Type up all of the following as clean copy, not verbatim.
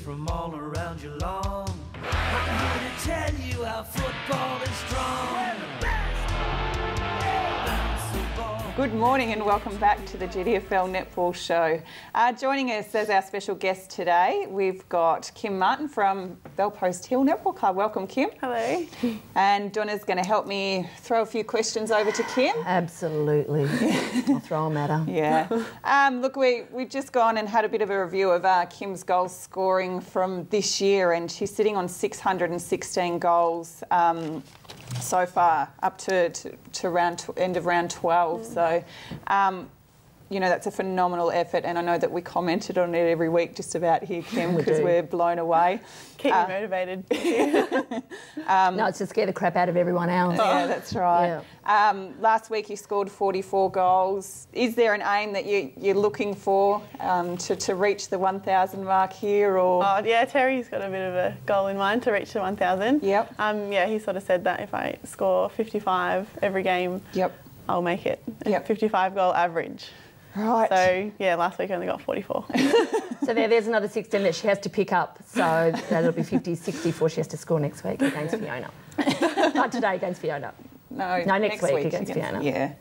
from all around your lawn. I'm here to tell you how football is strong. We're the best. Good morning and welcome back to the GDFL Netball Show. Joining us as our special guest today, we've got Kim Martin from Bellpost Hill Netball Club. Welcome, Kim. Hello. And Donna's going to help me throw a few questions over to Kim. Absolutely. I'll throw them at her. Yeah. Look, we've just gone and had a bit of a review of Kim's goal scoring from this year, and she's sitting on 616 goals so far, up to end of round 12. So, you know, that's a phenomenal effort, and I know that we commented on it every week just about here, Kim, because we're blown away. Keep me motivated. No, it's to scare the crap out of everyone else. Yeah, that's right. Yeah. Last week you scored 44 goals. Is there an aim that you're looking for to reach the 1,000 mark here? Or? Oh, yeah, Terry's got a bit of a goal in mind to reach the 1,000. Yep. Yeah, he sort of said that if I score 55 every game, I'll make it. Yep. 55 goal average. Right. So, yeah, last week I only got 44. So there's another 16 that she has to pick up. So that'll be 50, 64 she has to score next week against Fiona. Not today against Fiona. No, next week against Fiona. Yeah.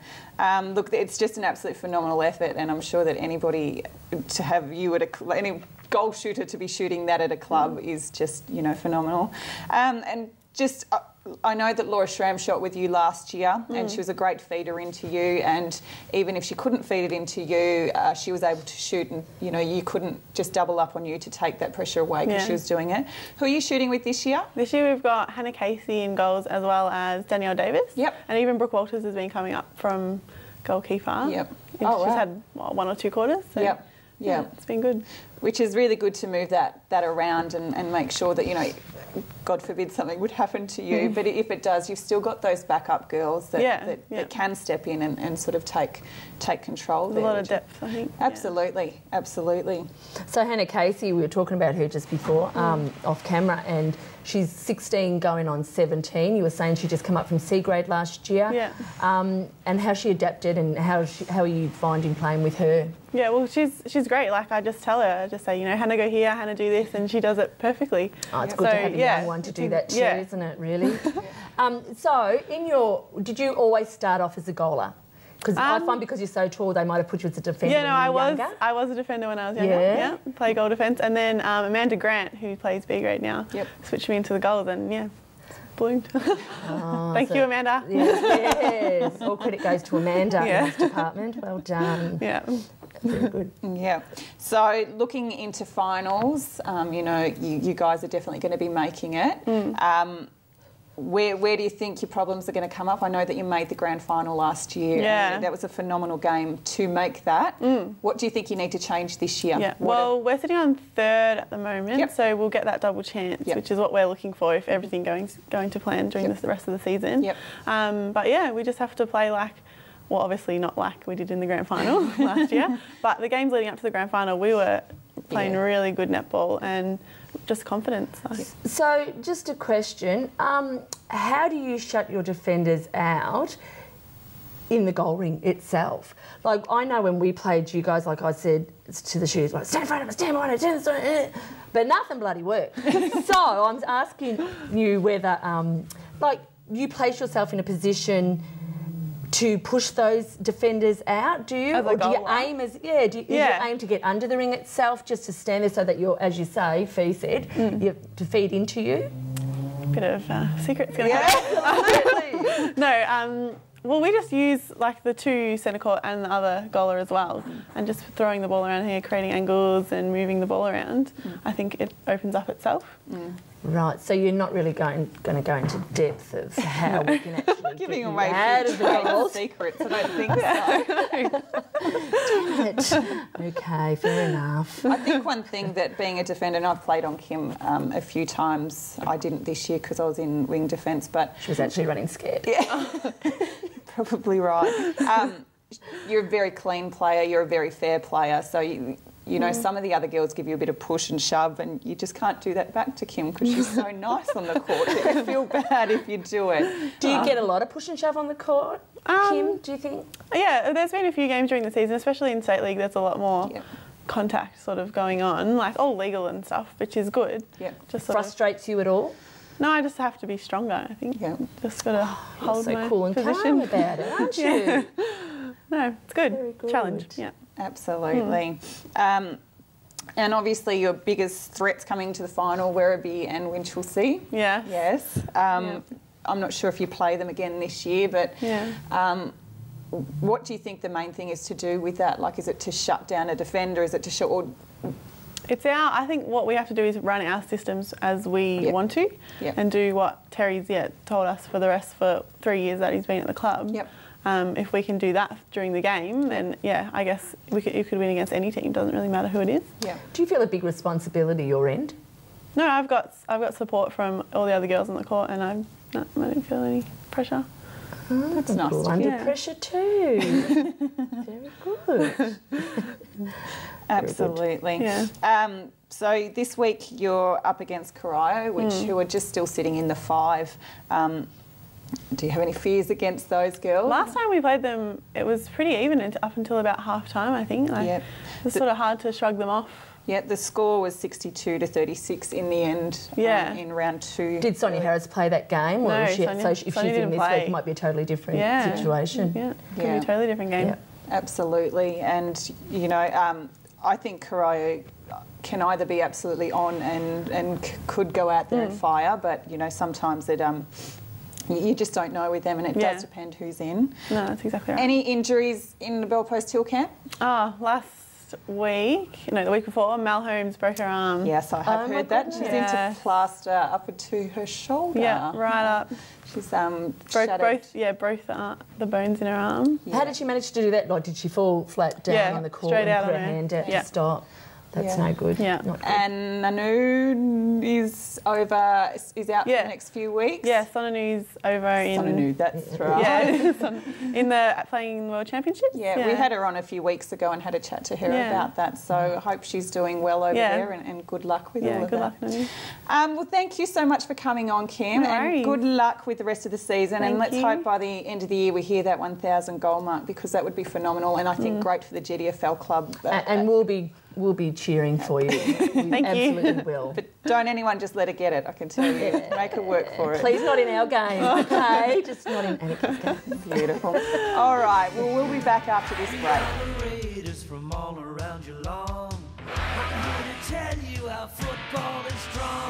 Look, it's just an absolute phenomenal effort, and I'm sure that anybody to have you at any goal shooter to be shooting that at a club is just, you know, phenomenal. And just... I know that Laura Schramm shot with you last year, and she was a great feeder into you, and even if she couldn't feed it into you, she was able to shoot, and, you know, you couldn't just double up on you to take that pressure away because she was doing it. Who are you shooting with this year? This year we've got Hannah Casey in goals, as well as Danielle Davis. Yep. And even Brooke Walters has been coming up from goalkeeper. Yep. She's had one or two quarters. So yeah, it's been good. Which is really good to move that around and make sure that, you know, God forbid something would happen to you, but if it does, you've still got those backup girls that can step in and sort of take control. There's a lot of depth, I think. Absolutely, absolutely. So Hannah Casey, we were talking about her just before, off camera, and she's 16 going on 17. You were saying she just come up from C grade last year. Yeah. And how she adapted, and how are you finding playing with her? Yeah, well, she's great. Like, I just tell her, I just say, you know, Hannah, go here, Hannah, do this, and she does it perfectly. Oh, it's good to have a young one to do that too, isn't it, really? So, did you always start off as a goaler? Because I find because you're so tall, they might have put you as a defender when you were younger. I was a defender when I was younger. Yeah, play goal defence. And then Amanda Grant, who plays B grade now, switched me into the goals, and bloomed. Thank you, Amanda. Yes. All credit goes to Amanda in this department. Well done. Yeah. Very good. Yeah. So looking into finals, you know, you guys are definitely going to be making it. Where do you think your problems are going to come up? I know that you made the grand final last year. Yeah. And that was a phenomenal game to make that. What do you think you need to change this year? Yeah. Well, we're sitting on third at the moment, so we'll get that double chance, which is what we're looking for if everything going to plan during the rest of the season. But yeah, we just have to play like, well, obviously not like we did in the grand final last year, but the games leading up to the grand final, we were playing really good netball and just confidence. So, just a question, how do you shut your defenders out in the goal ring itself? Like, I know when we played you guys, like I said to the shooters, like, stand in front of us, stand behind us, but nothing bloody worked. So, I'm asking you whether, like, you place yourself in a position to push those defenders out, do you? Or do you aim is your aim to get under the ring itself, just to stand there so that you're, as you say, Fee said, to feed into you? Bit of secrets going to happen. No, well, we just use like the two centre court and the other goaler as well, and just throwing the ball around here, creating angles and moving the ball around. I think it opens up itself. Right, so you're not really going to go into depth of how we can actually giving get away out of the goals. Secrets. I don't think so. Damn it. Okay, fair enough. I think one thing that being a defender, and I've played on Kim a few times. I didn't this year because I was in wing defence, but she was actually running scared. Yeah, probably right. You're a very clean player. You're a very fair player. So you know, some of the other girls give you a bit of push and shove, and you just can't do that back to Kim because she's so nice on the court. You feel bad if you do it. Do you get a lot of push and shove on the court, Kim, do you think? Yeah, there's been a few games during the season, especially in State League, there's a lot more contact sort of going on, like all legal and stuff, which is good. Yeah. Just sort Frustrates you at all? No, I just have to be stronger, I think. Yeah. Just got to hold so my cool and position. calm about it, aren't you? No, it's good. Very good. Challenge, yeah. Absolutely. And obviously your biggest threats coming to the final, Werribee and Winchelsea. Yeah. Yes. I'm not sure if you play them again this year, but what do you think the main thing is to do with that? Like, is it to shut down a defender? Is it to shut... Or... I think what we have to do is run our systems as we want to and do what Terry's told us for the rest for 3 years that he's been at the club. Yep. If we can do that during the game, then I guess you could win against any team. Doesn't really matter who it is. Yeah. Do you feel a big responsibility your end? No, I've got support from all the other girls on the court, and I don't feel any pressure. That's nice. Under pressure too. Very good. Absolutely. Yeah. So this week you're up against Corio, who are just still sitting in the 5. Do you have any fears against those girls? Last time we played them, it was pretty even up until about half time, I think. It was sort of hard to shrug them off. Yeah, the score was 62-36 in the end in round 2. Did Sonia Harris play that game? No, if she's Sonia in this week, it might be a totally different situation. Yeah, could be a totally different game. Yeah. Absolutely. And, you know, I think Corio can either be absolutely on and could go out there and fire, but, you know, sometimes it... you just don't know with them, and it does depend who's in. No, that's exactly right. Any injuries in the Bellpost Hill camp? Last week, the week before, Mal Holmes broke her arm. Yes, I have heard that. She's into plaster up to her shoulder. Yeah, right up. She's broke the bones in her arm. Yeah. How did she manage to do that? Like, did she fall flat down on the court and put her hand out to stop? That's no good. Yeah. Not good. And Nanu is out for the next few weeks. Yeah, Sonanu's over in... Sonanu, that's right. Yeah, playing in the World Championships. Yeah, we had her on a few weeks ago and had a chat to her about that. So I hope she's doing well over there and good luck with all of that. Yeah, good luck, Nanu. Well, thank you so much for coming on, Kim. No worries. And good luck with the rest of the season. Thank and let's you. hope by the end of the year we hear that 1,000 goal mark, because that would be phenomenal, and I think great for the GDFL club. And we'll be cheering for you. Thank absolutely you. will. But don't anyone just let her get it, I can tell you. Make her work for it. Please not in our game, okay? Just not in Annika's game. Beautiful. All right, well, we'll be back after this break. Raiders from all around your lawn. I'm here to tell you how football is strong.